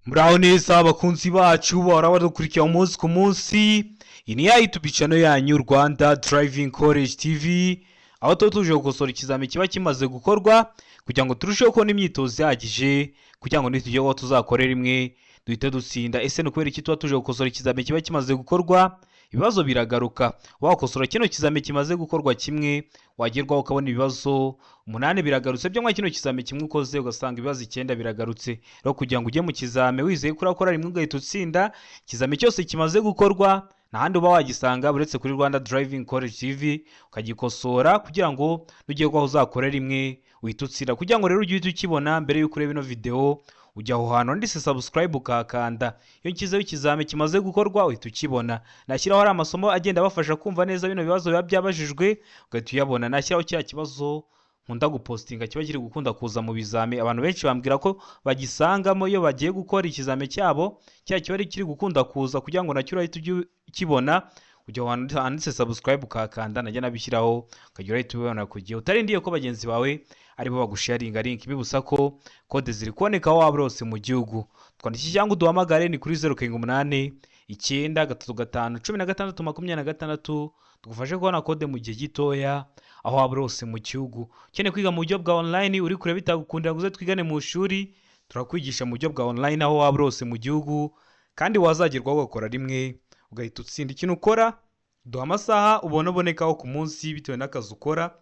Muraho neza abakunzi bacu bahora badukurikira umunsi ku munsi. Iyi ni ya YouTube channel yanyu Rwanda Driving College TV, aho tuba tuje gukosora ikizami kiba kimaze gukorwa kugira ngo turusheho kubona imyitozo ihagije kugira ngo nitujye aho tuzakorera imwe duhite dutsinda. Ese ni ukubera iki tuba tuje gukosora ikizami kiba kimaze gukorwa? Ibibazo biragaruka. Wakosora kino kizami kimaze gukorwa kimwe, wagerwaho ukabona ibibazo 8 biragarutse byo mwa kino kizami kimwe ukoze ugasanga ibibazo 9 biragarutse. Rero kugira ngo ujye mu kizami wizeye ko urakora rimwe ugahita utsinda, ikizami cyose kimaze gukorwa ntahandi uba wagisanga buretse kuri Rwanda Driving College TV, ukagikosora kugira ngo nujye aho uzakorera rimwe uhite utsinda. Kugira ngo rero ujye ukibona mbere y'uko ureba ino video, ujya aho hantu handitse subscribe ukakanda. Iyo nshyizeho ikizami kimaze gukorwa uhita ukibona. Nashyiraho hari amasomo agenda abafasha kumva neza bino bibazo biba byabajijwe ugahita uyabona. Nashyiraho cya kibazo nkunda gupostinga kiba kiri gukunda kuza mu bizami, abantu benshi bambwira ko bagisangamo iyo bagiye gukora ikizami cyabo, cya kiba ari kiri gukunda kuza kugira ngo nacyo urahita ukibona. Ujya aho hantu handitse subscribe ukakanda, najya nabishyiraho ukajya urahita ubibona ku gihe utarindiye ko bagenzi bawe aribo bagusharinga link. Bibusa ko kode ziri kuboneka aho waba hose mu gihugu. Twandikira cyangwa uduhamagare ni kuri 078 935 16 tugufashe kubona kode mu gihe gitoya aho waba hose mu gihugu. Ukeneye kwiga mu buryo bwa online uri kure bitagukundira ngo uze twigane mu ishuri, turakwigisha mu buryo bwa online aho waba hose mu gihugu kandi wazagerwaho ugakora rimwe ugahita utsinda. Ikintu ukora, duha amasaha ubonekaho ku munsi bitewe n'akazi ukora.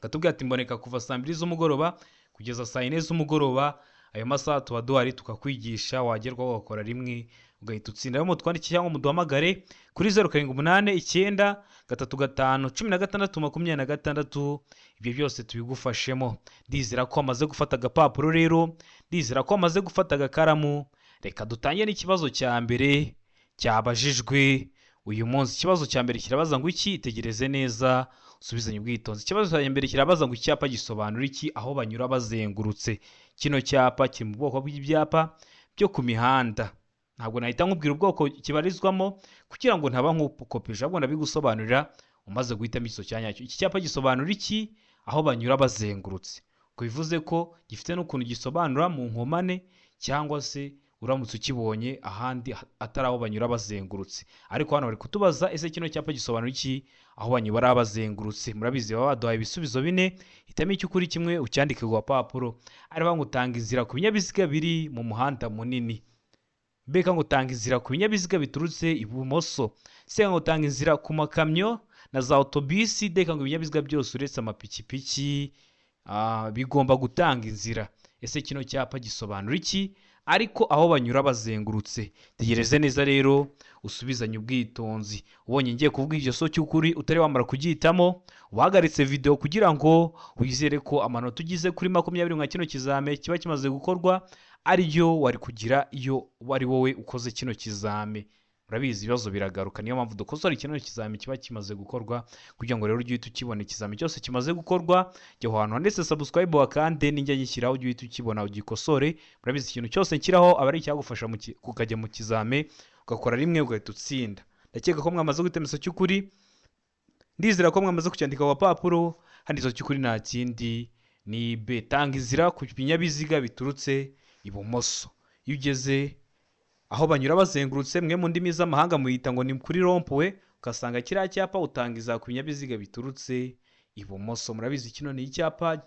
Gatubwira ati mboneka kuva saa 2 z'umugoroba kugeza saa 4 z'umugoroba. Ayo masaha tuba duhari tukakwigisha, wagerwaho ugakora rimwe ugahita utsinda. Rero mutwandikire cyangwa muduhamagare kuri 078 935 16 ibyo byose tubigufashemo. Ndizera ko amaze gufata agapapuro rero, ndizera ko amaze gufata agakaramu. Reka dutangire n'ikibazo cya mbere cyabajijwe uyu munsi. Ikibazo cya mbere kirabaza ngo iki? Itegereze neza usubizanye ubwitonzi. Ikibazo cya mbere kirabaza ngo icyapa gisobanura iki aho banyura bazengurutse. Kino cyapa kiri mu bwoko bw'ibyapa byo ku mihanda. Ntabwo nahita nkubwira ubwoko kibarizwamo kugira ngo ntaba nk'ukopeje, ahubwo ndabigusobanurira umaze guhitamo icyo cyanya cyo. Iki cyapa gisobanura iki aho banyura bazengurutse? Ko bivuze ko gifite n'ukuntu gisobanura mu nkomane cyangwa se uramutse ukibonye ahandi atari aho banyura bazengurutse. Ariko hano bari kutubaza ese kino cyapa gisobanura iki aho banyura bazengurutse. Murabizi baba baduhaye ibisubizo 4, hitamo icyo ukuri kimwe ucyandike ku papuro. Ariho ngutanga inzira ku binyabiziga biri mu muhanda munini. Beka ngutanga inzira ku binyabiziga biturutse ibumoso. Se ngutanga inzira ku makamyo na za autobisi. Deka ngo ibinyabiziga byose uretse amapikipiki bigomba gutanga inzira. Ese kino cyapa gisobanura iki ariko aho banyura bazengurutse? Tegereze neza rero usubizanye ubwitonzi. Ubonye ngiye kuvuga iryo so cy'ukuri utari wamara kugihitamo, wahagaritse video kugira ngo wizere ko amanota ugize kuri 20 nka kino kizame kiba kimaze gukorwa ariyo wari kugira iyo wari wowe ukoze kino kizame. Urabizi ibibazo biragaruka, niyo mpamvu dukosora kino kizami kiba kimaze gukorwa kugira ngo rero ujye ukibona ikizami cyose kimaze gukorwa. Jya ahantu handitse subscribe wakande, ninjya gishyiraho ujye ukibona ugikosore. Murabizi ikintu cyose nshyiraho aba ari icyagufasha kukajya mu kizame ugakora rimwe ugahita utsinda. Ndakeka ko mwamaze gutemesa cy'ukuri, ndizera ko mwamaze kucyandika ku papuro. Handitse cy'ukuri nta kindi ni B. Tanga inzira ku binyabiziga biturutse ibumoso. Iyo ugeze aho banyura bazengurutse, mwe mu ndimi z'amahanga muhita ngo ni kuri rompuwe, ugasanga kiriya cyapa utangiza ku binyabiziga biturutse ibumoso. Murabizi kino ni icyapa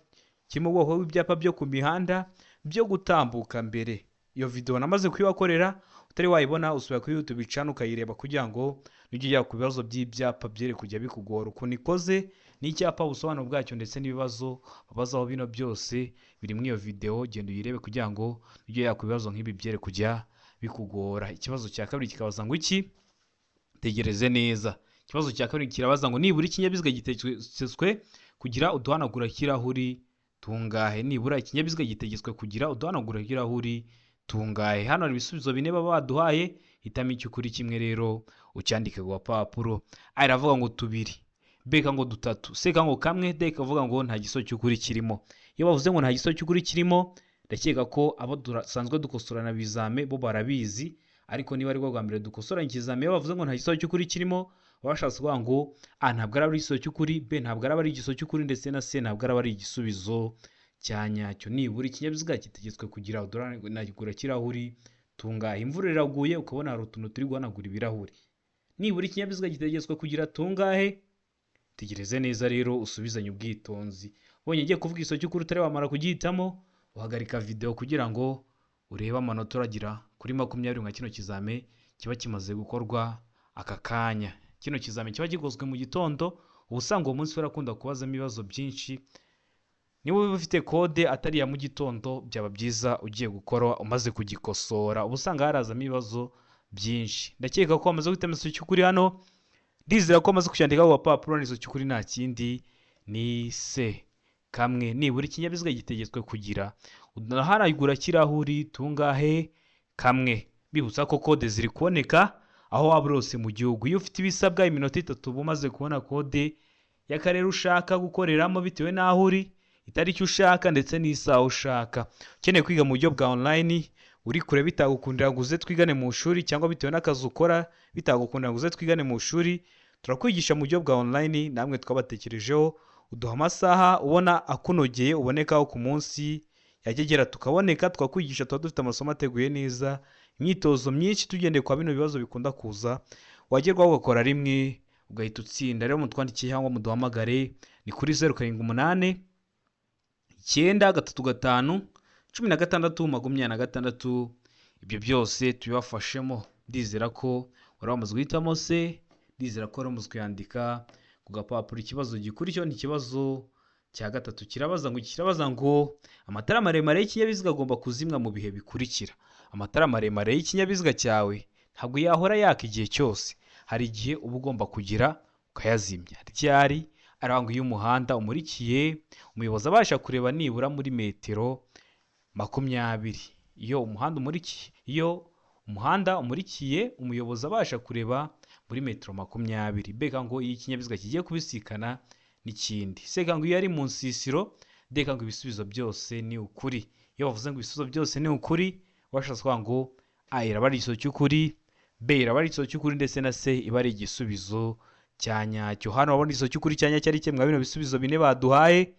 kiri mu bwoko bw'ibyapa byo ku mihanda byo gutambuka mbere. Iyo video namaze kuyibakorera, utari wayibona usubira kuri YouTube channel ukayireba kugira ngo nujye ujya ku bibazo by'ibyapa byere kujya bikugora. Ukuntu ikoze ni icyapa, ubusobanuro bwacyo ndetse n'ibibazo babazaho bino byose biri muri iyo video. Genda uyirebe kugira ngo nujye ujya ku bibazo nk'ibi byere kujya bikugora. Ikibazo cya kabiri kikabaza ngo iki? Tegereze neza. Ikibazo cya kabiri kirabaza ngo nibura ikinyabiziga gitegetswe kugira uduhanagura kirahuri tungahe. Nibura ikinyabiziga gitegetswe kugira uduhanagura kirahuri tungahe. Hano hari ibisubizo 4 baba baduhaye, hitamo icyo ukuri kimwe rero ucyandike ku papuro. Aravuga ngo 2, beka ngo 3, seka ngo 1, deka avuga ngo nta giso cy'ukuri kirimo. Iyo bavuze ngo nta giso cy'ukuri kirimo, ndakeka ko abo dusanzwe dukosorana bizame bo barabizi. Ariko niba ari bwo bwa mbere dukosorana ikizame, iyo bavuze ngo nta giso cy'ukuri kirimo, babashatse kuvuga ngo ntabwo ari igiso cy'ukuri, B ntabwo ari igiso cy'ukuri, ndetse na C ntabwo ari igisubizo cya nyacyo. Nibura ikinyabiziga gitegetswe kugira uduhanagura kirahuri tungahe. Imvura iraguye ukabona hari utuntu turi guhanagura ibirahuri. Nibura ikinyabiziga gitegetswe kugira tungahe? Tegereze neza rero usubizanye ubwitonzi. Ubonye ngiye kuvuga igiso cy'ukuri utari wamara kugihitamo, uhagarika video kugira ngo urebe amanota uragira kuri 20 nka kino kizame kiba kimaze gukorwa aka kanya. Kino kizame kiba gikozwe mu gitondo, ubusanga uwo munsi warakunda kubazamo ibibazo byinshi. Niba ufite kode atari ya mu gitondo, byaba byiza ugiye gukora umaze kugikosora, ubusanga harazamo ibibazo byinshi. Ndakeka ko wamaze guhitamo igiso cy'ukuri hano. Ndizera ko wamaze kucyandika ku papuro. N'igiso cy'ukuri nta kindi ni se kamwe. Nibura ikinyabiziga gitegetswe kugira udahanagura kirahuri tungahe? Kamwe. Bibutsa ko kode ziri kuboneka aho waba urose mu gihugu. Iyo ufite ibisabwa iminota 3 uba umaze kubona kode y'akarere ushaka gukoreramo bitewe n'aho uri, itariki ushaka ndetse n'isaha ushaka. Ukeneye kwiga mu buryo bwa online, uri kure bitagukundira ngo uze twigane mu shuri, cyangwa bitewe n'akazi ukora bitagukundira ngo uze twigane mu shuri, turakwigisha mu buryo bwa online. Namwe twabatekerejeho, uduha amasaha ubona akunogeye ubonekaho ku munsi, yagegera tukaboneka twakwigisha. Tuba dufite amasomo ateguye neza, imyitozo myinshi tugendeye kwa bino bibazo bikunda kuza, wagerwaho ugakora rimwe ugahita utsinda. Rero mutwandikiye cyangwa muduhamagare, ni kuri 0788 935 16 ibyo byose tubibafashemo. Ndizera ko uramaze guhitamo se, ndizera ko uramaze kuyandika ku gapapuro. Ikibazo gikurikiyeho ni ikibazo cya gatatu. Kirabaza ngo amatara maremare y'ikinyabiziga agomba kuzimwa mu bihe bikurikira. Amatara maremare y'ikinyabiziga cyawe ntabwo yahora yaka igihe cyose. Hari igihe uba ugomba kugira ukayazimya. Ryari? Arangwa iyo umuhanda umurikiye, umuyobozi abasha kureba nibura muri metero 20. Iyo umuhanda umurikiye, umuyobozi abasha kureba muri metero 20. Beka ngo iyo ikinyabiziga kigiye kubisikana n'ikindi. Seka ngo iyo ari mu nsisiro. Deka ngo ibisubizo byose ni ukuri. Iyo bavuze ngo ibisubizo byose ni ukuri, washatse kwa ngo A iraba ari igiso cy'ukuri, B iraba ari igiso cy'ukuri, ndetse na C iba ari igisubizo cya nyacyo. Hano wabona igiso cy'ukuri cya nyacyo ari kimwe bino bisubizo bine baduhaye.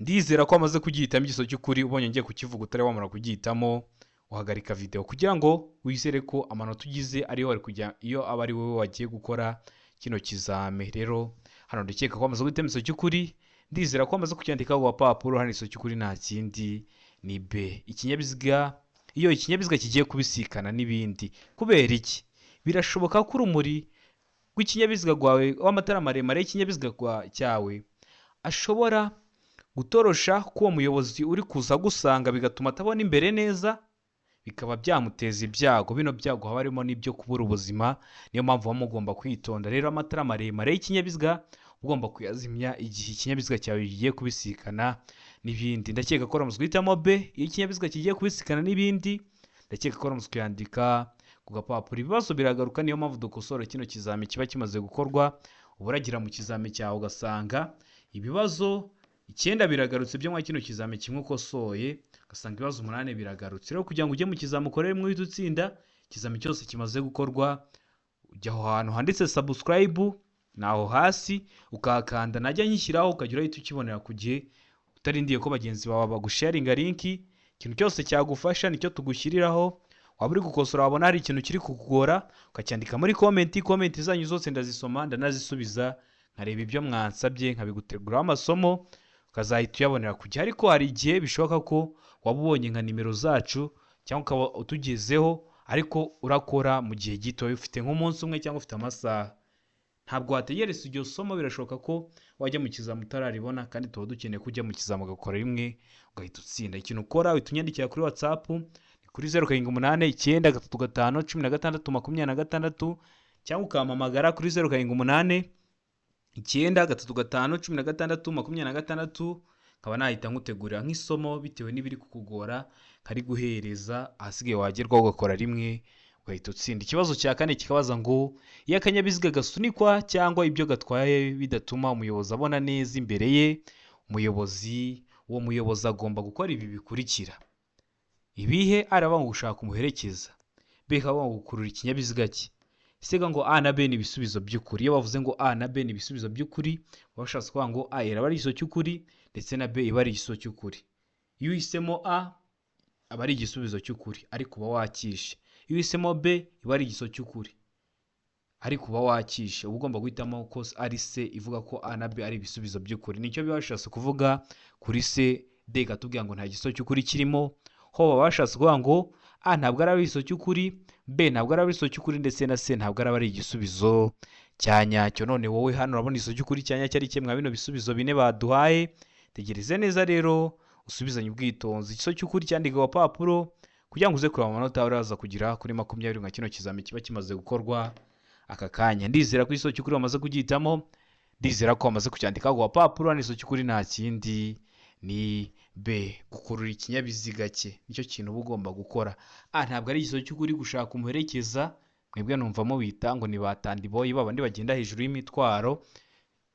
Ndizera ko amaze kugihitamo igiso cy'ukuri. Ubonye ngiye kukivuga utari wamara kugihitamo, uhagarika video kugira ngo wizere ko amanota ugize ariyo wari kujya iyo aba ari wowe wagiye gukora kino kizame. Rero hano ndakeka ko amaze guhitamo igiso cy'ukuri. Ndizera ko amaze kucyandika ku papuro. Hano igiso cy'ukuri nta kindi ni B. Iyo ikinyabiziga kigiye kubisikana n'ibindi. Kubera iki? Birashoboka ko urumuri rw'ikinyabiziga rwawe, w'amatara maremare y'ikinyabiziga cyawe, ashobora gutorosha ko uwo muyobozi uri kuza gusanga, bigatuma atabona imbere neza, bikaba byamuteza ibyago. Bino byago haba harimo n'ibyo kubura ubuzima. Niyo mpamvu uba mugomba kwitonda. Rero amatara maremare y'ikinyabiziga ugomba kuyazimya igihe ikinyabiziga cyawe kigiye kubisikana n'ibindi. Ndakeka ko uramutse guhitamo B. Iyo ikinyabiziga kigiye kubisikana n'ibindi, ndakeka ko uramutse kuyandika ku gapapuro. Ibibazo biragaruka, niyo mpamvu dukosora kino kizame kiba kimaze gukorwa. Uburagira mu kizame cyawe ugasanga ibibazo 9 biragarutse byo mwa kino kizame kimwe ukosoye, ugasanga ibibazo 8 biragarutse. Rero kugira ngo ujye mu kizame ukorere mu uhita utsinda, ikizame cyose kimaze gukorwa, ujya aho hantu handitse subscribe naho hasi ukahakanda, najya nyishyiraho ukajya urahita ukibonera ku gihe, utarindiye ko bagenzi bawe bagusharinga linki. Ikintu cyose cyagufasha nicyo tugushyiriraho. Waba uri gukosora wabona hari ikintu kiri kukugora, ukacyandika muri comment zanyu zose ndazisoma ndanazisubiza, nkareba ibyo mwansabye nkabiguteguraho amasomo, ukazahita uyabonera ku gihe. Ariko hari igihe bishoboka ko waba ubonye nka nimero zacu cyangwa ukaba utugezeho, ariko urakora mu gihe gito, ufite nk'umunsi umwe cyangwa ufite amasaha. Ntabwo wategereza iryo somo. Birashoboka ko wajya mu kizame utararibona, kandi tuba dukeneye kujya mu kizame ugakora rimwe ugahita utsinda. Ikintu ukora uhita unyandikira kuri WhatsApp kuri 0789 935 16 cyangwa ukampamagara kuri 0789 935 16 nkaba nahita ngutegurira nk'isomo bitewe n'ibiri kukugora, kari guhereza ahasigaye wagerwaho ugakora rimwe ugahita utsinda. Ikibazo cya kane kikabaza ngo iyo akanyabiziga gasunikwa cyangwa ibyo gatwaye bidatuma umuyobozi abona neza imbere ye, uwo muyobozi agomba gukora ibi bikurikira. Ibihe? araba ngo gushaka umuherekeza, B kaba ngo gukurura ikinyabiziga cye. Sega ngo A na B ni ibisubizo by'ukuri. Iyo bavuze ngo A na B ni ibisubizo by'ukuri, bashatse kuvuga ngo A iraba ari igiso cy'ukuri ndetse na B iba ari igiso cy'ukuri. Iyo uhisemo A aba ari igisubizo cy'ukuri ariko uba wakishe. Iyo uhisemo B iba ari igisubizo cy'ukuri ariko uba wakishe. Uba ugomba guhitamo ko ari C ivuga ko A na B ari ibisubizo by'ukuri. Nicyo biba bishatse kuvuga kuri C. D ikatubwira ngo nta gisubizo cy'ukuri kirimo. Ho baba bashatse kuvuga ngo A ntabwo ari igisubizo cy'ukuri, B ntabwo ari igisubizo cy'ukuri, ndetse na C ntabwo ari igisubizo cya nyacyo. None wowe hano urabona igisubizo cy'ukuri cya nyacyo ari kimwe bino bisubizo bine baduhaye. Tegereze neza rero usubizanye ubwitonzi. Igisubizo cy'ukuri cyandika ku papuro kugira ngo uze kureba amanota yawe uraza kugira kuri 20 nka kino kizami kiba kimaze gukorwa aka kanya. Ndizera ko igisubizo cy'ukuri wamaze kugihitamo, ndizera ko wamaze kucyandika ku papuro. Igisubizo cy'ukuri nta kindi ni B, gukurura ikinyabiziga cye. Nicyo kintu uba ugomba gukora. A ntabwo ari igisubizo cy'ukuri gushaka umuherekeza, mwebwe numvamo bita ngo ni batandiboyi babandi bagenda hejuru y'imitwaro,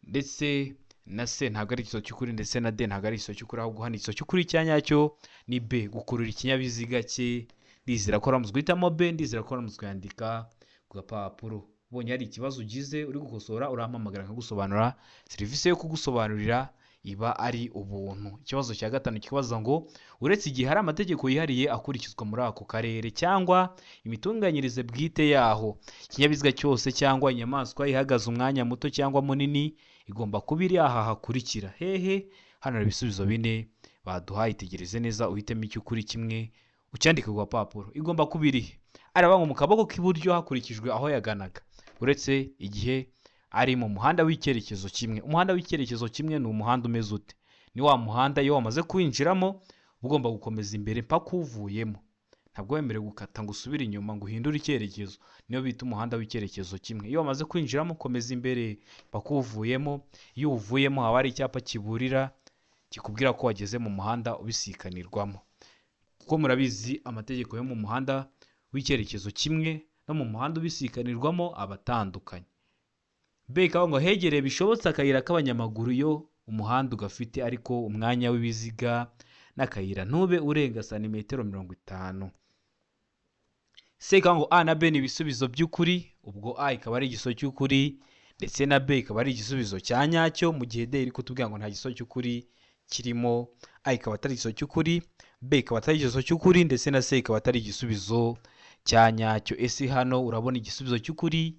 ndetse na C ntabwo ari igisubizo cy'ukuri, ndetse na D ntabwo ari igisubizo cy'ukuri, ahubwo hano igisubizo cy'ukuri cya nyacyo ni B, gukurura ikinyabiziga cye. Ndizera ko uramutse guhitamo B, ndizera ko uramutse kuyandika ku gapapuro. Ubonye hari ikibazo ugize uri gukosora urampamagara nkagusobanura. Serivisi yo kugusobanurira iba ari ubuntu. Ikibazo cya gatanu kibaza ngo uretse igihe hari amategeko yihariye akurikizwa muri ako karere cyangwa imitunganyirize bwite yaho, ikinyabiziga cyose cyangwa inyamaswa ihagaze umwanya muto cyangwa munini igomba kuba iri aha hakurikira. Hehe, hano hari ibisubizo bine baduhaye. Itegereze neza uhitemo icy'ukuri kimwe ucyandike ku gapapuro. Igomba kuba iri araba ngo mu kaboko k'iburyo hakurikijwe aho yaganaga, uretse igihe ari mu muhanda w'icyerekezo kimwe. Umuhanda w'icyerekezo kimwe ni umuhanda umeze ute? Ni wa muhanda iyo wamaze kwinjiramo ugomba gukomeza imbere mpaka uvuyemo. Ntabwo wemerewe gukata ngo usubire inyuma ngo uhindure icyerekezo. Niyo bita umuhanda w'icyerekezo kimwe. Iyo wamaze kwinjiramo komeza imbere mpaka uvuyemo. Iyo uvuyemo haba hari icyapa kiburira kikubwira ko wageze mu muhanda ubisikanirwamo. Kuko murabizi amategeko yo mu muhanda w'icyerekezo kimwe no mu muhanda ubisikanirwamo abatandukanye. B ikavuga ngo hegereye bishobotse akayira k'abanyamaguru iyo umuhanda ugafite ariko umwanya w'ibiziga n'akayira ntube urenga santimetero 50. C ikavuga ngo A na B ni ibisubizo by'ukuri, ubwo A ikaba ari igisubizo cy'ukuri ndetse na B ikaba ari igisubizo cya nyacyo, mu gihe D iri kutubwira ngo nta gisubizo cy'ukuri kirimo. A ikaba atari igisubizo cy'ukuri, B ikaba atari igisubizo cy'ukuri, ndetse na C ikaba atari igisubizo cya nyacyo. Ese hano urabona igisubizo cy'ukuri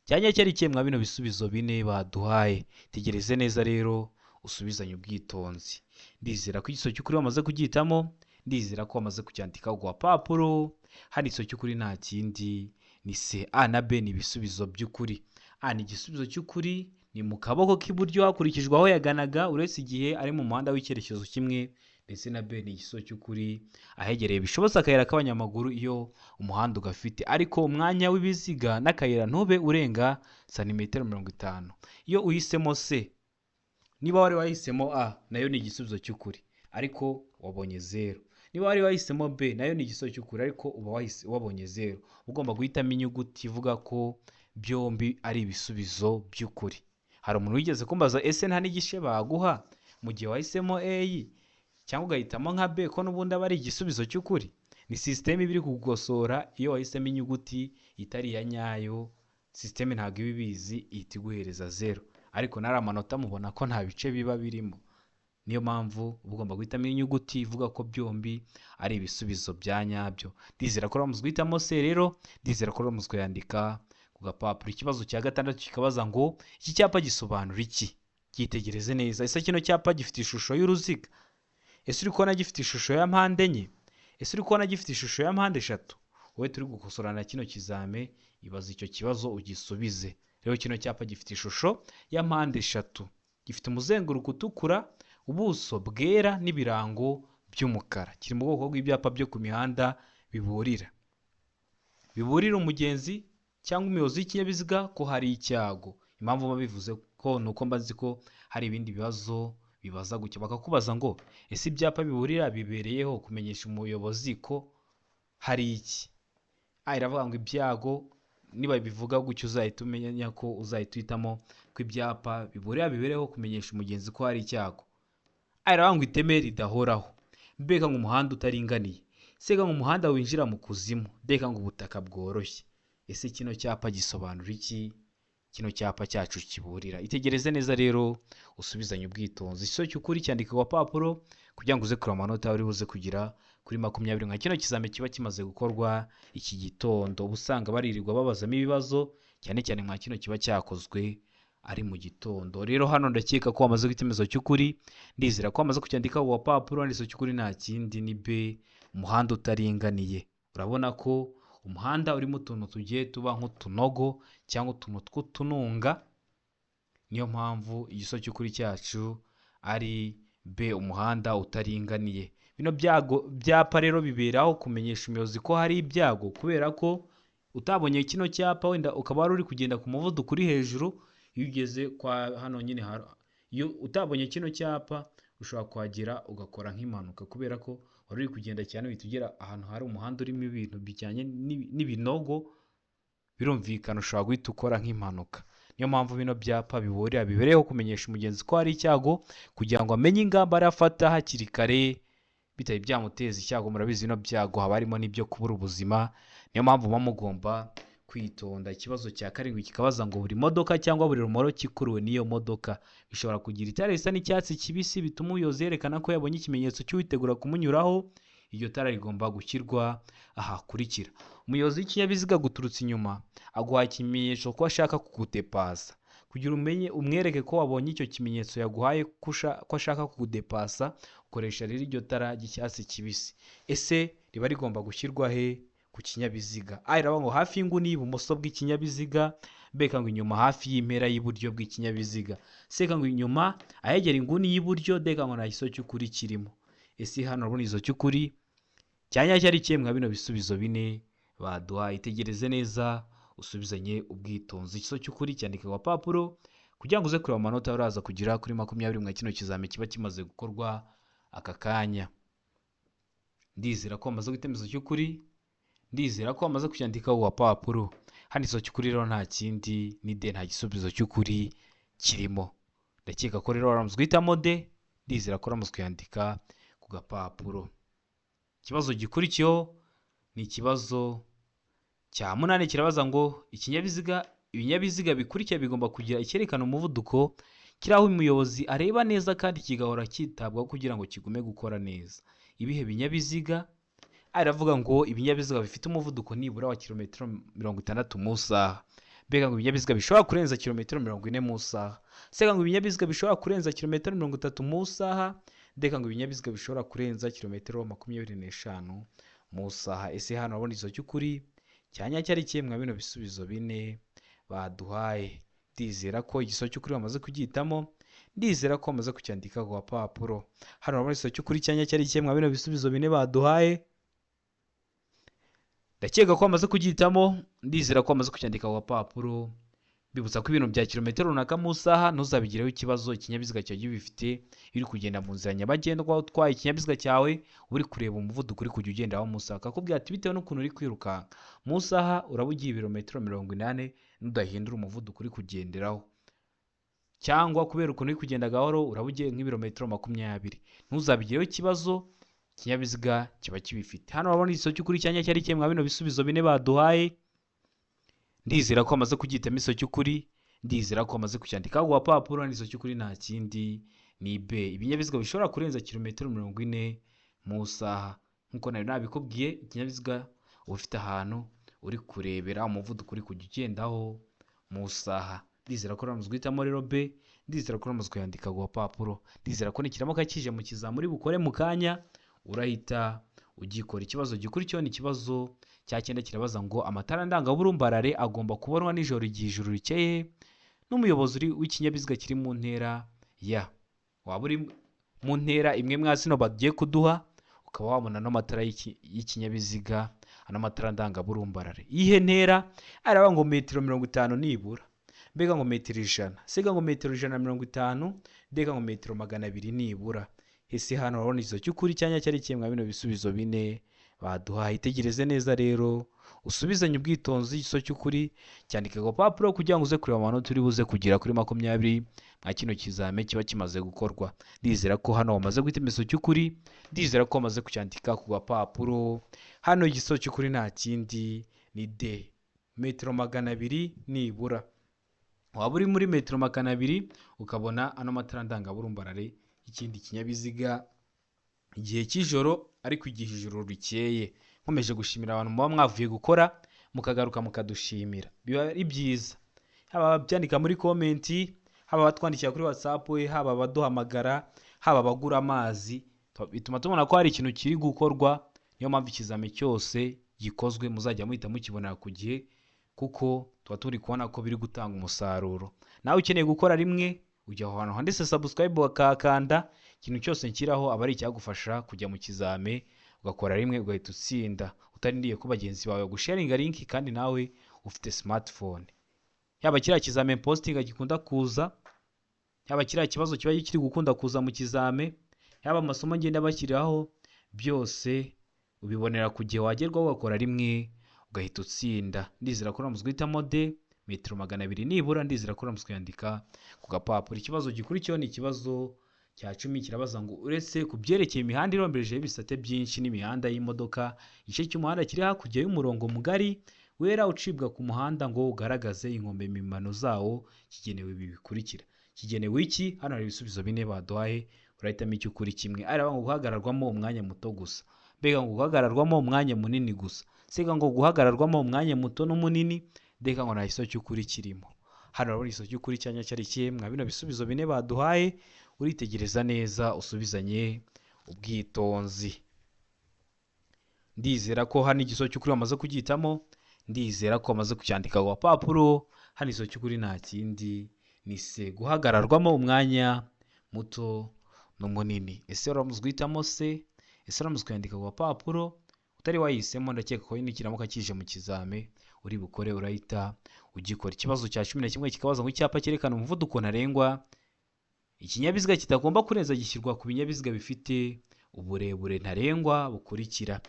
cya nyacyo ari kimwe bino bisubizo bine baduhaye. Tegereze neza rero usubizanye ubwitonzi. Ndizera ko igisubizo cy'ukuri wamaze kugihitamo, ndizera ko wamaze kucyandika ku gapapuro. Hano igisubizo cy'ukuri nta kindi ni C. A na B ni ibisubizo by'ukuri. A ni igisubizo cy'ukuri, ni mu kaboko k'iburyo hakurikijwe aho yaganaga, uretse igihe ari mu muhanda w'icyerekezo kimwe, ndetse na B ni igisubizo cy'ukuri ahegereye bishobotse akayira k'abanyamaguru iyo umuhanda ugafite ariko umwanya w'ibiziga n'akayira ntube urenga santimetero 50. Iyo uhisemo C, niba wari wahisemo A nayo ni igisubizo cy'ukuri ariko wabonye 0. Niba wari wahisemo B nayo ni igisubizo cy'ukuri ariko uba wabonye 0. Ugomba guhitamo inyuguti ivuga ko byombi ari ibisubizo by'ukuri. Hari umuntu wigeze kumbaza ese nta n'igishe baguha mu gihe wahisemo A cyangwa ugahitamo nka B ko n'ubundi aba ari igisubizo cy'ukuri? Ni system ibiri kugosora. Iyo wahisemo inyuguti itari ya nyayo, system ntabwo ibibizi ihita iguhereza 0, ariko nari amanota mubona ko nta bice biba birimo. Niyo mpamvu ugomba guhitamo inyuguti ivuga ko byombi ari ibisubizo bya nyabyo. Ndizera ko uramutse guhitamo C rero, ndizera ko uramutse yandika ku gapapuro. Ikibazo cya gatandatu kikabaza ngo iki cyapa gisobanura iki? Cyitegereze neza. Ese kino cyapa gifite ishusho y'uruziga? Ese uri kubona gifite ishusho ya mpande enye? Ese uri kubona gifite ishusho ya mpande eshatu? Wowe turi gukosorana kino kizame, ibaza icyo kibazo ugisubize. Rero kino cyapa gifite ishusho ya mpande eshatu, gifite umuzenguruko utukura, ubuso bwera n'ibirango by'umukara. Kiri mu bwoko bw'ibyapa byo ku mihanda biburira umugenzi cyangwa umuyobozi w'ikinyabiziga ko hari icyago. Impamvu babivuze ko nuko mbazi ko hari ibindi bibazo bibaza gutya, bakakubaza ngo ese ibyapa biburira bibereyeho kumenyesha umuyobozi ko hari iki? Iravuga ngo ibyago, niba bivuga gutyo uzahita umenya ko uzahita uhitamo ko ibyapa biburira bibereyeho kumenyesha umugenzi ko hari icyago. Iravuga ngo iteme ridahoraho. Mbega ngo umuhanda utaringaniye. Sega ngo umuhanda winjira mu kuzimu. Mbega ngo ubutaka bworoshye. Ese kino cyapa gisobanura iki? Kino cyapa cyacu kiburira. Itegereze neza rero usubizanye ubwitonzi. Igisubizo cy'ukuri cyandika ku gapapuro kugira ngo uze kureba amanota uri buze kugira kuri 20 nka kino kizame kiba kimaze gukorwa iki gitondo. Uba usanga baririrwa babazamo ibibazo cyane cyane nka kino kiba cyakozwe ari mu gitondo. Rero hano ndakeka ko wamaze gutemezo cy'ukuri, ndizera ko wamaze kucyandika ku papuro. Handitse cy'ukuri nta kindi ni B, umuhanda utaringaniye. Urabona ko umuhanda urimo utuntu tugiye tuba nk'utunogo cyangwa utuntu tw'utununga, niyo mpamvu igiso cy'ukuri cyacu ari B, umuhanda utaringaniye. Bino byapa rero biberaho kumenyesha umuyobozi ko hari ibyago, kubera ko utabonye kino cyapa wenda ukaba wari uri kugenda ku muvuduko uri hejuru. Iyo ugeze kwa hano nyine iyo utabonye kino cyapa ushobora kuhagera ugakora nk'impanuka, kubera ko wari uri kugenda cyane uhita ugera ahantu hari umuhanda urimo ibintu bijyanye n'ibinogo, birumvikana ushobora guhita ukora nk'impanuka. Niyo mpamvu bino byapa bibereyeho kumenyesha umugenzi ko hari icyago, kugira ngo amenye ingamba arafata hakiri kare bitari byamuteza icyago. Murabizi bino byago haba harimo n'ibyo kubura ubuzima, niyo mpamvu muba mugomba kwitonda. Ikibazo cya karindwi kikabaza ngo buri modoka cyangwa buri rumoro kikuruwe n'iyo modoka bishobora kugira itara risa n'icyatsi kibisi, bituma umuyobozi yerekana ko yabonye ikimenyetso cy'uwitegura kumunyuraho. Iryo tara rigomba gushyirwa ahakurikira: umuyobozi w'ikinyabiziga guturutse inyuma aguha ikimenyetso ko ashaka kugudepasa. Kugira umwereke ko wabonye icyo kimenyetso yaguhaye ko ashaka kugudepasa, ukoresha rero iryo tara ry'icyatsi kibisi. Ese riba rigomba gushyirwa he ku kinyabiziga? Iravuga ngo hafi y'inguni y'ibumoso bw'ikinyabiziga, B ngo inyuma hafi y'impera y'iburyo bw'ikinyabiziga, C ngo inyuma ahegera inguni y'iburyo, D ngo nta giso cy'ukuri kirimo. Ese hano urabona izo cy'ukuri cyanya cyari kimwe bino bisubizo bine baduha. Itegereze neza usubizanye ubwitonzi. Igiso cy'ukuri cyandika ku papuro kugira ngo uze kureba amanota uraza kugira kuri 20 mwa kino kizame kiba kimaze gukorwa aka kanya. Ndizera ko wamaze gutemezo cy'ukuri, ndizera ko wamaze kucyandika ku papuro. Handitse cy'ukuri rero nta kindi ni D, nta gisubizo cy'ukuri kirimo. Ndakeka ko rero waramuzwe guhitamo D, ndizera ko waramuzwe kuyandika ku gapapuro. Ikibazo gikurikiyeho ni ikibazo cya 8, kirabaza ngo ibinyabiziga bikurikira bigomba kugira icyerekana umuvuduko kiri aho umuyobozi areba neza kandi kigahora cyitabwaho kugira ngo kigume gukora neza. Ibihe binyabiziga? Aravuga ngo ibinyabiziga bifite umuvuduko nibura wa kilometero 60 mu isaha. B ngo ibinyabiziga bishobora kurenza kilometero 40 mu isaha. C ngo ibinyabiziga bishobora kurenza kilometero 30 mu isaha. D ngo ibinyabiziga bishobora kurenza kilometero 25 mu isaha. Ese hano urabona izo cy'ukuri cyanya cyari kimwe bino bisubizo bine baduhaye. Ndizera ko igiso cy'ukuri bamaze kugihitamo, ndizera ko bamaze kucyandika ku papuro. Hano urabona igiso cy'ukuri cyanya cyari kimwe bino bisubizo bine baduhaye. Ndakeka ko bamaze kugihitamo, ndizera ko bamaze kucyandika ku papuro. Bibutsa ko ibintu bya kilometero runaka mu isaha ntuzabigireho ikibazo. Ikinyabiziga cyawe gifite iri kugenda mu nzira nyabagendwa, utwaye ikinyabiziga cyawe uri kureba umuvuduko uri kujya ugendaho mu isaha. Akakubwira ati bitewe n'ukuntu uri kwiruka mu isaha uraba ugiye ibirometero 80 n'udahindura umuvuduko uri kugenderaho, cyangwa kubera ukuntu uri kugenda gahoro uraba ugiye nk'ibirometero 20. Ntuzabigireho ikibazo, ikinyabiziga kiba kibifite. Hano urabona igiso cy'ukuri cyanya cyari kimwe bino bisubizo bine baduhaye. Ndizera ko amaze kugihitamo igiso cy'ukuri, ndizera ko amaze kucyandika ku papuro. Igiso cy'ukuri nta kindi ni B, ibinyabiziga bishobora kurenza kilometero 40 mu isaha. Nkuko nari nabikubwiye, ikinyabiziga ufite ahantu uri kurebera umuvuduko uri kujya ugendaho mu isaha. Ndizera ko uramuzwe guhitamo rero B, ndizera ko uramuzwe kuyandika ku papuro. Ndizera ko nikiramuka kije mu kizamuri bukore mu kanya urahita ugikora. Ikibazo gikurikiyeho ni ikibazo cya 9, kirabaza ngo amatara ndangaburumbarare agomba kubonwa nijoro igihe ijuru rikeye n'umuyobozi w'ikinyabiziga kiri mu ntera ya. Waba uri mu ntera imwe mwa zino bagiye kuduha, ukaba wabona n'amatara y'ikinyabiziga, ano matara ndangaburumbarare. Iyihe ntera? Aravuga ngo metero 50 nibura. B ngo metero 100. C ngo metero 150. D ngo metero 200 nibura. Ese hano urabona izo cy'ukuri cyanya cyari kimwe bino bisubizo bine baduhaye. Itegereze neza rero usubizanye ubwitonzi. Igiso cy'ukuri cyandike ku papuro kugira ngo uze kureba amanota uri buze kugira kuri 20 mwa kino kizame kiba kimaze gukorwa. Ndizera ko hano wamaze guhita igiso cy'ukuri, ndizera ko wamaze kucyandika ku papuro. Hano igiso cy'ukuri nta kindi ni D, metero 200 nibura. Waba uri muri metero 200 ukabona ano matara ndangaburumbarare ikindi kinyabiziga igihe cy'ijoro ariko igihe ijoro rikeye. Nkomeje gushimira abantu muba mwavuye gukora mukagaruka mukadushimira, biba ari byiza. Haba ababyandika muri komenti, haba abatwandikira kuri WhatsApp, haba abaduhamagara, haba abagura amazi, bituma tubona ko hari ikintu kiri gukorwa. Niyo mpamvu ikizame cyose gikozwe muzajya muhita mukibonera ku gihe, kuko tuba turi kubona ko biri gutanga umusaruro. Nawe ukeneye gukora rimwe, ujya aho hantu handitse subscribe wakakanda, ikintu cyose nshyiraho aba ari icyagufasha kujya mu kizame, ugakora rimwe ugahita utsinda, utarindiye ko bagenzi bawe gusharinga link kandi nawe ufite smartphone. Yaba kiriya kizame posting gikunda kuza, yaba kiriya kibazo kiba kiri gukunda kuza mu kizame, yaba amasomo ngenda bashyiraho, byose ubibonera ku gihe wagerwaho ugakora rimwe ugahita utsinda. Ndizera ko uramutse uhitamo D metero 200 nibura, ndizera ko uramutse kuyandika ku gapapuro. Ikibazo gikurikiyeho ni ikibazo cya 10, kirabaza ngo uretse ku byerekeye imihanda irombereje ibisate byinshi n'imihanda y'imodoka, igice cy'umuhanda kiri hakurya y'umurongo mugari wera ucibwa ku muhanda ngo ugaragaze inkombe imimano zawo, kigenewe ibi bikurikira. Kigenewe iki? Hano hari ibisubizo 4 baduhaye, urahitamo icyo ukuri kimwe. Araba ngo guhagararwamo umwanya muto gusa, mbega ngo guhagararwamo umwanya munini gusa, sega ngo guhagararwamo umwanya muto n'umunini, ndeka ngo nta giso cy'ukuri kirimo. Hano urabona igiso cy'ukuri cyanya cyari kimwe. Bino bisubizo 4 baduhaye uritegereza neza usubizanye ubwitonzi. Ndizera ko hano igiso cy'ukuri wamaze kugitamo, ndizera ko wamaze kucyandika ku gapapuro. Hano igiso cy'ukuri nta kindi ni se, guhagararwamo umwanya muto n'umunini. Ese uramutse guhitamo se? Ese uramutse kuyandika ku gapapuro? Utari wayihisemo, ndakeka ko nikiramuka kije mu kizame uri bukore urahita ugikora. Ikibazo cya 11 kikabaza ngo icyapa cyerekana umuvuduko ntarengwa ikinyabiziga kitagomba kurenza gishyirwa ku binyabiziga bifite uburebure ntarengwa bukurikira.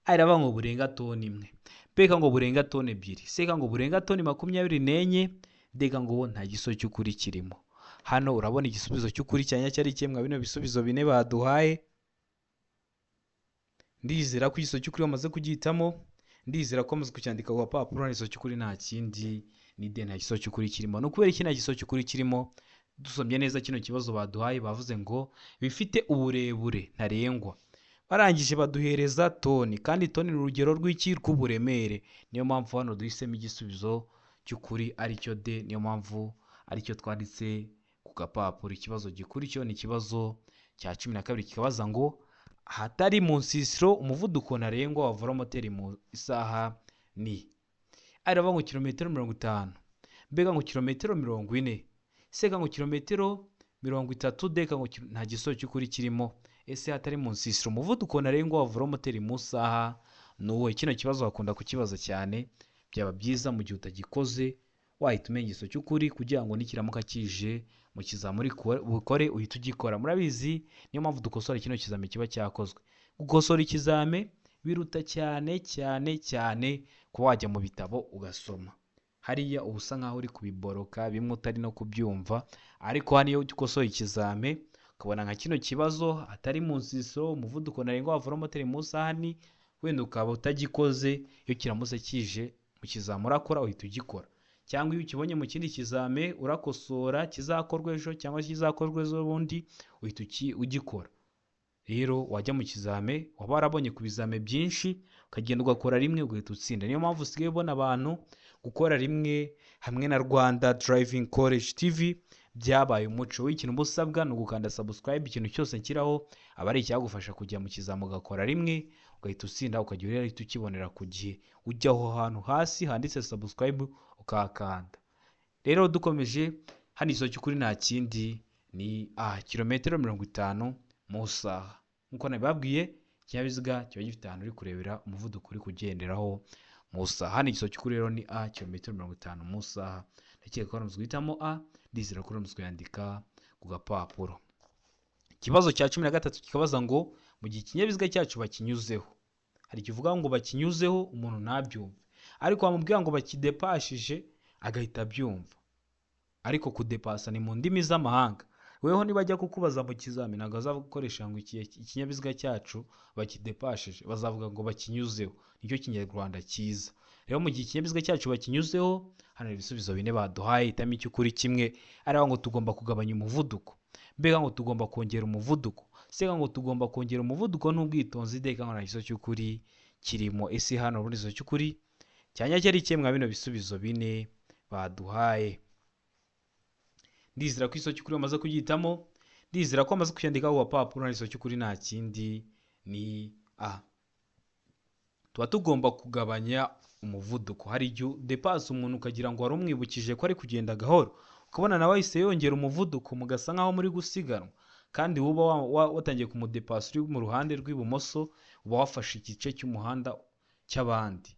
Araba ngo burenga toni 1, mbega ngo burenga toni 2, seka ngo burenga toni 24, ndeka ngo nta giso cy'ukuri kirimo. Hano urabona igisubizo cy'ukuri cyanya cyari kimwe. Bino bisubizo 4 baduhaye, ndizera ko igiso cy'ukuri wamaze kugihitamo, ndizera ko wamaze kucyandika ku gapapuro. Igiso cy'ukuri nta kindi ni D, nta giso cy'ukuri kirimo. No kubera iki nta giso cy'ukuri kirimo? Dusomye neza kino kibazo baduhaye, bavuze ngo bifite uburebure ntarengwa, barangije baduhereza toni, kandi toni ni urugero rw'iki? Rw'uburemere. Niyo mpamvu hano duhisemo igisubizo cy'ukuri aricyo D, niyo mpamvu aricyo twanditse ku gapapuro. Ikibazo gikurikiyeho ni ikibazo cya 12 kikabaza ngo ahatari mu nsisiro umuvuduko ntarengwa wa velomoteri mu isaha ni. Araba ngo kilometero 50, mbega ngo kilometero 40, seka ngo kilometero 30, deka ngo nta giso cy'ukuri kirimo. Ese hatari mu nsisiro umuvuduko ntarengwa wa velomoteri mu saha nuwe? Kino kibazo bakunda kukibaza cyane, byaba byiza mu gihe utagikoze wahita umenya igiso cy'ukuri kugira ngo nikiramuka kije mu kizamuri bukore uhita ugikora. Murabizi niyo mpamvu dukosora kino kizame kiba cyakozwe. Gukosora ikizame biruta cyane cyane cyane kuba wajya mu bitabo ugasoma. Hariya ubusa nkaho uri kubiboroka bimwe utari no kubyumva, ariko hano iyo ukosora ikizame ukabona nka kino kibazo atari mu nsisiro umuvuduko ntarengwa wa velomoteri mu saha ni, wenda ukaba utagikoze, iyo kiramutse kije mu kizame urakora uhita ugikora. Cyangwa iyo ukibonye mu kindi kizame urakosora, kizakorwa ejo cyangwa kizakorwa ejo bundi, uhita ugikora. Rero wajya mu kizame waba warabonye ku bizame byinshi ukagenda ugakora rimwe ugahita utsinda. Niyo mpamvu usigaye ubona abantu gukora rimwe hamwe na Rwanda Driving College TV byabaye umuco. W'ikintu busabwa ni ugukanda subscribe, ikintu cyose nshyiraho aba ari icyagufasha kujya mu kizame ugakora rimwe ugahita utsinda, ukajya urahita ukibonera ku gihe. Ujya aho hantu hasi handitse subscribe ukakanda. Rero dukomeje, hano igiso cy'ukuri nta kindi ni kilometero 50 mu saha. Nkuko nabibabwiye, ikinyabiziga kiba gifite ahantu uri kurebera umuvuduko uri kugenderaho mu saha. Hano igiso cy'ukuri rero ni kilometero 50 mu saha. Ndakeka ko uramutse guhitamo ndizera ko uramutse kuyandika ku gapapuro. Ikibazo cya 13 kikabaza ngo mu gihe ikinyabiziga cyacu bakinyuzeho, hari kivuga ngo bakinyuzeho umuntu ntabyumve, ariko bamubwira ngo bakidepashije agahita abyumva. Ariko kudepasa ni mu ndimi z'amahanga. Weho nibajya kukubaza mu kizami ntabwo azagukoresha ngo ikinyabiziga cyacu bakidepashije, bazavuga ngo bakinyuzeho. Nicyo kinyarwanda cyiza. Rero mu gihe ikinyabiziga cyacu bakinyuzeho, hano ibisubizo 4 baduhaye, itami cy'ukuri kimwe. Ariko ngo tugomba kugabanya umuvuduko, mbega ngo tugomba kongera umuvuduko, sega ngo tugomba kongera umuvuduko n'ubwitonzi deka ngo nta kibazo cy'ukuri kirimo. Ese hano ubundi ikibazo cy'ukuri cyanya cyari kimwe bino bisubizo bine baduhaye. Ndizera ko ikibazo cy'ukuri bamaze kugihitamo, ndizera ko bamaze kucyandika ku gapapuro. Nta kibazo cy'ukuri nta kindi ni A. Tuba tugomba kugabanya umuvuduko. Hari igihe depasa umuntu ukagira ngo wari umwibukije ko ari kugenda gahoro, ukabona nawe ahise yongera umuvuduko mugasa nkaho muri gusiganwa, kandi uba watangiye kumudepasa uri mu ruhande rw'ibumoso, uba wafashe igice cy'umuhanda cy'abandi.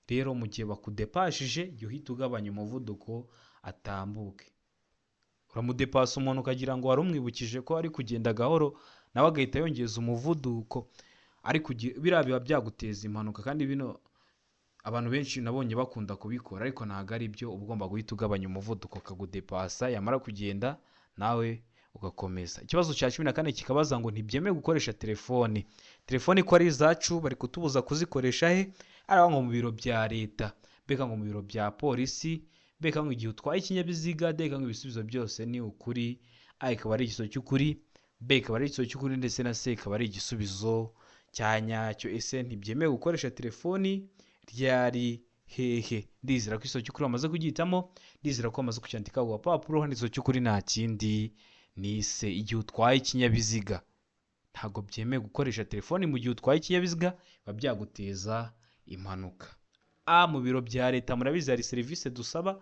Rero mu gihe bakudepashije jya uhita ugabanya umuvuduko atambuke. Uramudepasa umuntu ukagira ngo wari umwibukije ko ari kugenda gahoro, nawe agahita yongeza umuvuduko, ariko biriya biba byaguteza impanuka, kandi bino abantu benshi nabonye bakunda kubikora, ariko ntabwo ari byo. Uba ugomba guhita ugabanya umuvuduko akagudepasa, yamara kugenda nawe ugakomeza. Ikibazo cya 14 kikabaza ngo ntibyemewe gukoresha telefone. Telefone ko ari izacu bari kutubuza kuzikoresha he? Ari ngo mu biro bya leta, beka ngo mu biro bya polisi, beka ngo igihe utwaye ikinyabiziga, deka ngo ibisubizo byose ni ukuri. A ikaba ari igisubizo cy'ukuri, B ikaba ari igisubizo cy'ukuri, ndetse na C ikaba ari igisubizo cya nyacyo. Ese ntibyemewe gukoresha telefoni ryari hehe? Ndizera ko igisubizo cy'ukuri bamaze kugihitamo, ndizera ko bamaze kucyandika ku gapapuro. Hano igisubizo cy'ukuri nta kindi ni C. Igihe utwaye ikinyabiziga ntabwo byemewe gukoresha telefoni mu gihe utwaye ikinyabiziga, biba byaguteza impanuka. A, mu biro bya leta murabizi hari serivisi dusaba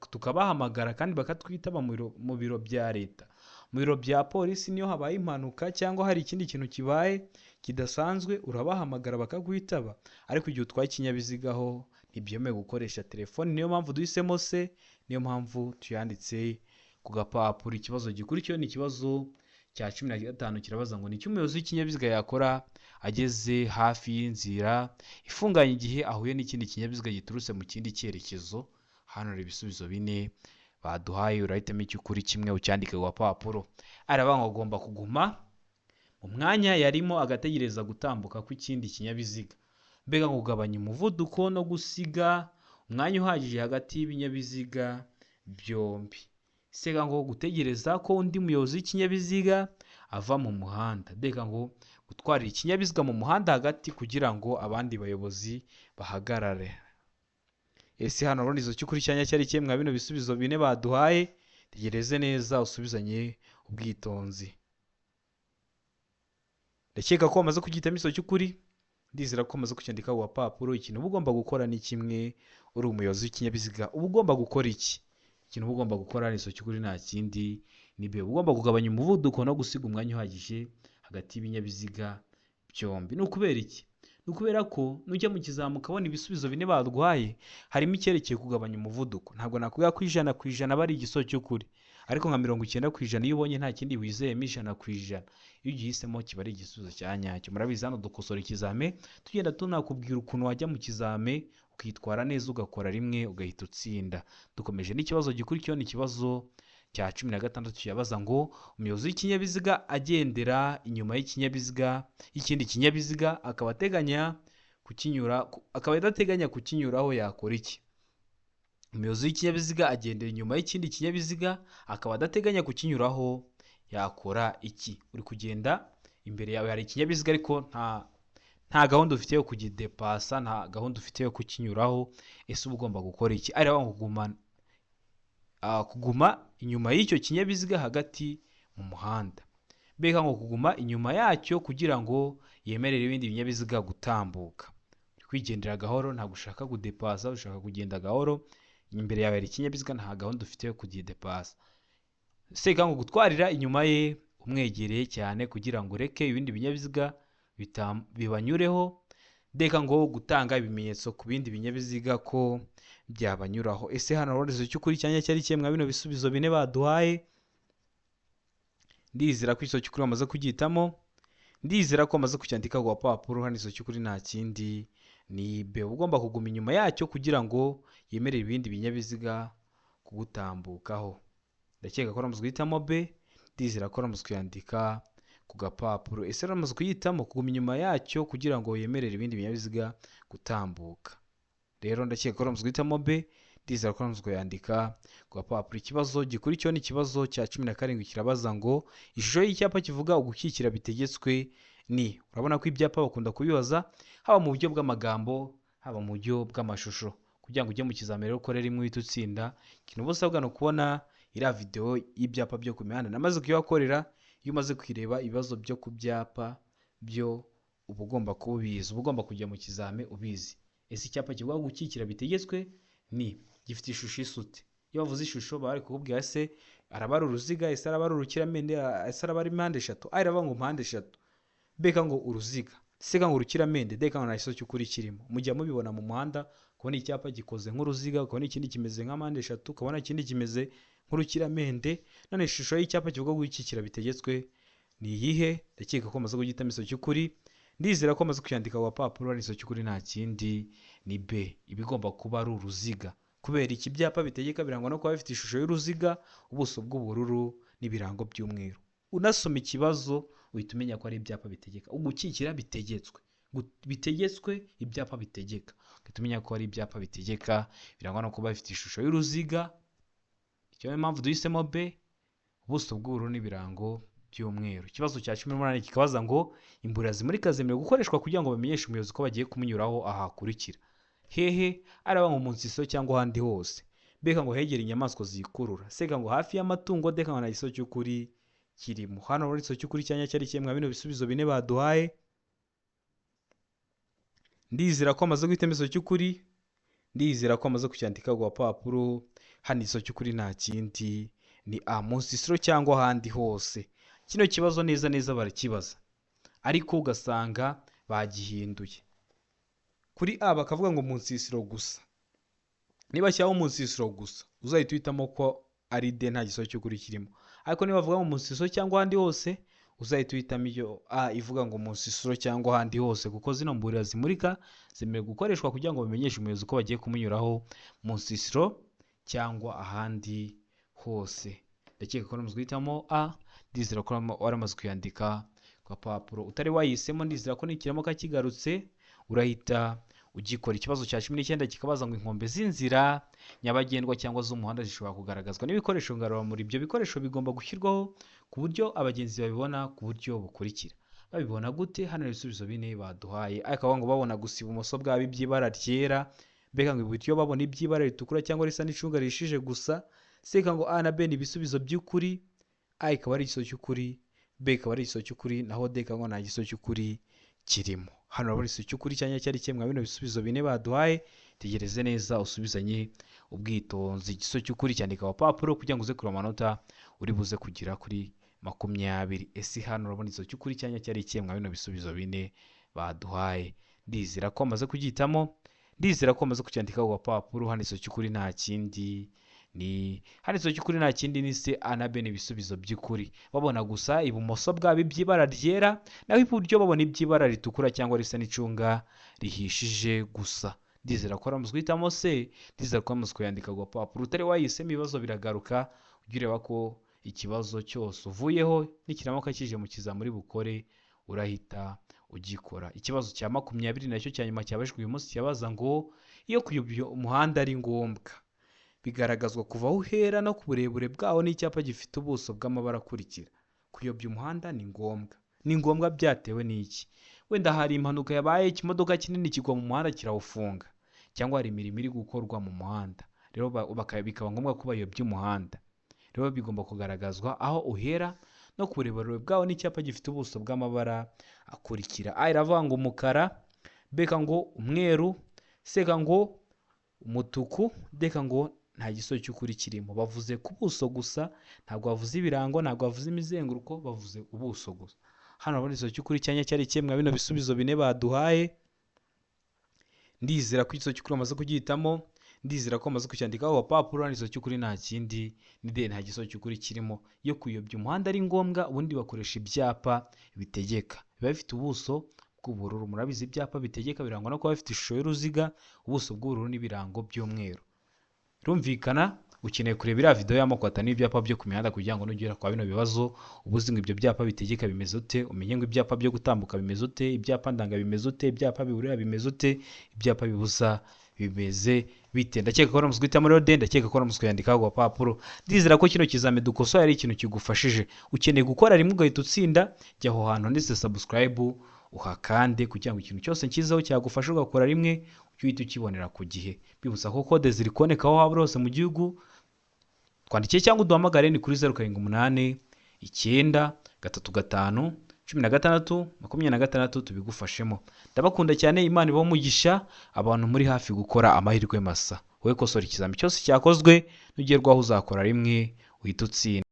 tukabahamagara kandi bakatwitaba mu biro bya leta. Mu biro bya polisi niyo habaye impanuka cyangwa hari ikindi kintu kibaye kidasanzwe, urabahamagara bakakwitaba, ariko igihe utwaye ikinyabiziga ho ntibyemewe gukoresha telefoni. Niyo mpamvu duhisemo C, niyo mpamvu tuyanditse ku gapapuro. Ikibazo gikurikiyeho ni ikibazo cya 15 kirabaza ngo ni iki umuyobozi w'ikinyabiziga yakora ageze hafi y'inzira ifunganye igihe ahuye n'ikindi kinyabiziga giturutse mu kindi cyerekezo. Hano hari ibisubizo bine baduhaye, urahitamo icy'ukuri kimwe ucyandike ku gapapuro. Aravuga ngo agomba kuguma mu mwanya yarimo agategereza gutambuka kw'ikindi kinyabiziga, mbega ngo kugabanya umuvuduko no gusiga umwanya uhagije hagati y'ibinyabiziga byombi. Sega ngo gutegereza ko undi muyobozi w'ikinyabiziga ava mu muhanda, deka ngo gutwarira ikinyabiziga mu muhanda hagati kugira ngo abandi bayobozi bahagarare. Ese hano rero izo cy'ukuri cyanya cyari kimwe bino bisubizo bine baduhaye, tegereze neza usubizanye ubwitonzi. Ndakeka ko bamaze kugihitamo izo cy'ukuri, ndizera ko bamaze kucyandika ku gapapuro. Ikintu uba ugomba gukora ni kimwe, uri umuyobozi w'ikinyabiziga uba ugomba gukora iki? Ikintu uba ugomba gukora ni izo cy'ukuri nta kindi ni B, ugomba kugabanya umuvuduko no gusiga umwanya uhagije hagati y'ibinyabiziga byombi. Ni ukubera iki? Ni ukubera ko nujya mu kizamu ukabona ibisubizo bine baduhaye harimo icyerekeye kugabanya umuvuduko, ntabwo nakubwira ko 100% aba ari igisubizo cy'ukuri, ariko nka 90% iyo ubonye nta kindi wizeyemo 100%, iyo ugihisemo kiba ari igisubizo cya nyacyo. Murabizi hano dukosora ikizame tugenda tunakubwira ukuntu wajya mu kizame ukitwara neza, ugakora rimwe ugahita utsinda. Dukomeje n'ikibazo gikurikiyeho, ni ikibazo cya 16 kiyabaza ngo umuyobozi w'ikinyabiziga agendera inyuma y'ikindi kinyabiziga akaba adateganya kukinyuraho yakora iki? Umuyobozi w'ikinyabiziga agendera inyuma y'ikindi kinyabiziga akaba adateganya kukinyuraho yakora iki? Uri kugenda imbere yawe hari ikinyabiziga ariko nta gahunda ufite yo kugidepasa, nta gahunda ufite yo kukinyuraho. Ese uba ugomba gukora iki? Ari kuguma inyuma y'icyo kinyabiziga hagati mu muhanda, mbega ngo kuguma inyuma yacyo kugira ngo yemerere ibindi binyabiziga gutambuka. Uri kwigendera gahoro, ntabwo ushaka kudepasa, ushaka kugenda gahoro, imbere yawe hari ikinyabiziga, nta gahunda ufite yo kugidepasa. Sega ngo gutwarira inyuma ye umwegereye cyane kugira ngo ureke ibindi binyabiziga bibanyureho, deka ngo gutanga ibimenyetso ku bindi binyabiziga ko byabanyuraho. Ese hano rero izo cy'ukuri cyanya cyari kimwe bino bisubizo bine baduhaye, ndizera ko izo cy'ukuri bamaze kugihitamo, ndizera ko bamaze kucyandika ku gapapuro. Hano izo cy'ukuri nta kindi ni B, ugomba kuguma inyuma yacyo kugira ngo yemerere ibindi binyabiziga kugutambukaho. Ndakeka ko bamaze guhitamo B, ndizera ko bamaze kuyandika ku gapapuro. Ese bamaze kuyitamo kuguma inyuma yacyo kugira ngo yemerere ibindi binyabiziga gutambuka. Rero ndakeka ko bamaze guhitamo B, ndizera ko namaze kuyandika ku gapapuro. Ikibazo gikurikiyeho ni ikibazo cya 17 kirabaza ngo ishusho y'icyapa kivuga ugukikira bitegetswe ni. Urabona ko ibyapa bakunda kubibaza haba mu buryo bw'amagambo haba mu buryo bw'amashusho. Kugira ngo ujye mu kizamini rero ukore rimwe uhita utsinda, ikintu uba usabwa ni ukubona iriya video y'ibyapa byo ku mihanda namaze kuyibakorera. Iyo umaze kwireba ibibazo byo ku byapa byo uba ugomba kuba ubizi, uba ugomba kujya mu kizame ubizi. Ese icyapa kivuga gukikira bitegetswe ni gifite ishusho isute. Iyo bavuze ishusho bari kukubwira se araba ari uruziga, ese araba ari urukiramende, ese araba ari mpande eshatu, araba ngo mpande eshatu, beka ngo uruziga, seka ngo urukiramende, deka ngo nta kibazo cy'ukuri kirimo. Mujya mubibona mu muhanda, kubona icyapa gikoze nk'uruziga, ukabona ikindi kimeze nka mpande eshatu, ukabona ikindi kimeze nk'urukiramende. None ishusho y'icyapa kivuga gukikira bitegetswe ni iyihe? Ndakeka ko maze kugitamo iso cy'ukuri. Ndizera ko maze kuyandika ku gapapuro. Ari iso cy'ukuri nta kindi ni B. Ibigomba kuba ari uruziga. Kubera iki byapa bitegeka birangwa no kuba bifite ishusho y'uruziga, ubuso bw'ubururu n'ibirango by'umweru. Unasoma ikibazo uhita umenya ko ari ibyapa bitegeka. Ugukikira bitegetswe. Bitegetswe ibyapa bitegeka. Uhita umenya ko ari ibyapa bitegeka birangwa no kuba bifite ishusho y'uruziga. Icyo niyo mpamvu duhisemo B, ubuso bw'ubururu n'ibirango by'umweru. Ikibazo cya 18 kikabaza ngo imbura zimurika zemerewe gukoreshwa kugira ngo bamenyeshe umuyobozi ko bagiye kumunyuraho ahakurikira. Hehe? Araba ngo mu nsisiro cyangwa ahandi hose. Beka ngo hegera inyamaswa zikurura. Seka ngo hafi y'amatungo, deka ngo nta giso cy'ukuri kirimo. Hano muri iso cy'ukuri cyanya cyari kimwe bino bisubizo bine baduhaye. Ndizera ko amaze guhitamo iso cy'ukuri. Ndizera ko amaze kucyandika ku gapapuro. Hano iso cy'ukuri nta kindi ni A, mu nsisiro cyangwa ahandi hose. Kino kibazo neza neza barakibaza, ariko ugasanga bagihinduye. Kuri A bakavuga ngo mu nsisiro gusa. Niba cyaho mu nsisiro gusa uzahita uhitamo ko ari D, nta giso cy'ukuri kirimo. Ariko niba bavuga ngo mu nsisiro cyangwa ahandi hose uzahita uhitamo iyo A ivuga ngo mu nsisiro cyangwa ahandi hose, kuko zino mburira zimurika zemerewe gukoreshwa kugira ngo bamenyeshe umuyobozi ko bagiye kumunyuraho mu nsisiro cyangwa ahandi hose. Ndakeka ko namaze guhitamo A. Ndizera ko waramaze kuyandika ku gapapuro. Utari wayihisemo ndizera ko nikiramo kakigarutse urahita ugikora. Ikibazo cya 19 kikabaza ngo inkombe z'inzira nyabagendwa cyangwa z'umuhanda zishobora kugaragazwa n'ibikoresho ngararamuri. Ibyo bikoresho bigomba gushyirwaho ku buryo abagenzi babibona ku buryo bukurikira. Babibona gute? Hano ibisubizo bine baduhaye. Ariko ngo babona gusa ibumoso bwabo iby'ibara ryera, beka ngo iburyo babona iby'ibara ritukura cyangwa risa n'icunga rishije gusa. Seka ngo A na B ni ibisubizo by'ukuri. A ikaba ari igiso cy'ukuri, B ikaba ari igiso cy'ukuri, naho D ngo nta giso cy'ukuri kirimo. Hano urabona igiso cy'ukuri cyanya cyari kimwe bino bisubizo bine baduhaye. Tegereze neza usubizanye ubwitonzi. Igiso cy'ukuri cyandika ku gapapuro kugira ngo uze kureba amanota uri buze kugira kuri 20. Ese hano urabona igiso cy'ukuri cyanya cyari kimwe bino bisubizo bine baduhaye. Ndizera ko amaze kugitamo. Ndizera ko amaze kucyandika ku gapapuro. Hano igiso cy'ukuri nta kindi ni hano igiso cy'ukuri nta kindi ni C, A na B ni ibisubizo by'ukuri. Babona gusa ibumoso bwabo iby'ibara ryera, naho iburyo babona iby'ibara ritukura cyangwa risa n'icunga rihishije gusa. Ndizera ko ramaze guhitamo C. Ndizera ko ramaze kuyandika ku gapapuro. Utari wayihisemo ibibazo biragaruka, ujye ureba ko ikibazo cyose uvuyeho n'ikiramuka kije mu kizamuri bukore urahita ugikora. Ikibazo cya 20 nacyo cya nyuma cyabajwe uyu munsi cyabaza ngo iyo kuyobya umuhanda ari ngombwa bigaragazwa kuva aho uhera no ku burebure bwawo n'icyapa gifite ubuso bw'amabara akurikira. Kuyobya umuhanda ni ngombwa. Ni ngombwa byatewe n'iki? Wenda hari impanuka yabaye, ikimodoka kinini kigwa mu muhanda kirawufunga, cyangwa hari imirimo iri gukorwa mu muhanda, rero bikaba ngombwa ko bayobya umuhanda. Rero bigomba kugaragazwa aho uhera no ku burebure bwawo n'icyapa gifite ubuso bw'amabara akurikira. A iravuga ngo umukara, B ngo umweru, C ngo umutuku, D ngo nta giso cy'ukuri kirimo. Bavuze ku buso gusa, ntabwo bavuze ibirango, ntabwo bavuze imizenguruko, bavuze ubuso gusa. Hano urabona igiso cy'ukuri cyanya cyari kimwe bino bisubizo bine baduhaye. Ndizera ko igiso cy'ukuri amaze kugihitamo. Ndizera ko amaze kucyandika ku gapapuro. Hano igiso cy'ukuri nta kindi ni D, nta giso cy'ukuri kirimo. Iyo kuyobya umuhanda ari ngombwa ubundi bakoresha ibyapa bitegeka, biba bifite ubuso bw'ubururu. Murabizi ibyapa bitegeka birangwa no kuba bifite ishusho y'uruziga, ubuso bw'ubururu n'ibirango by'umweru. Rumvikana? Ukeneye kureba iriya video y'amoko atanu y'ibyapa byo ku mihanda kugira ngo nugera kwa bino bibazo ubuzi ngo ibyo byapa bitegeka bimeze ute, umenye ngo ibyapa byo gutambuka bimeze ute, ibyapa ndanga bimeze ute, ibyapa biburira bimeze ute, ibyapa bibuza bimeze bite. Ndakeka ko uramutse guhitamo rero de, ndakeka ko uramutse kuyandika ku gapapuro. Ndizera ko kino kizame dukosora ari ikintu kigufashije. Ukeneye gukora rimwe ugahita utsinda, jya aho hantu handitse subscribe uhakande kugira ngo ikintu cyose nkizaho cyagufasha ugakora rimwe ujye uhita ukibonera ku gihe. Bibutsa ko kode ziri kuboneka aho waba hose mu gihugu. Twandikiye cyangwa uduhamagare ni kuri 0789 355 16 tubigufashemo. Ndabakunda cyane, Imana ibahe umugisha, abantu muri hafi gukora amahirwe masa. Wowe kosora ikizami cyose cyakozwe, nugerwaho uzakora rimwe uhita utsinda.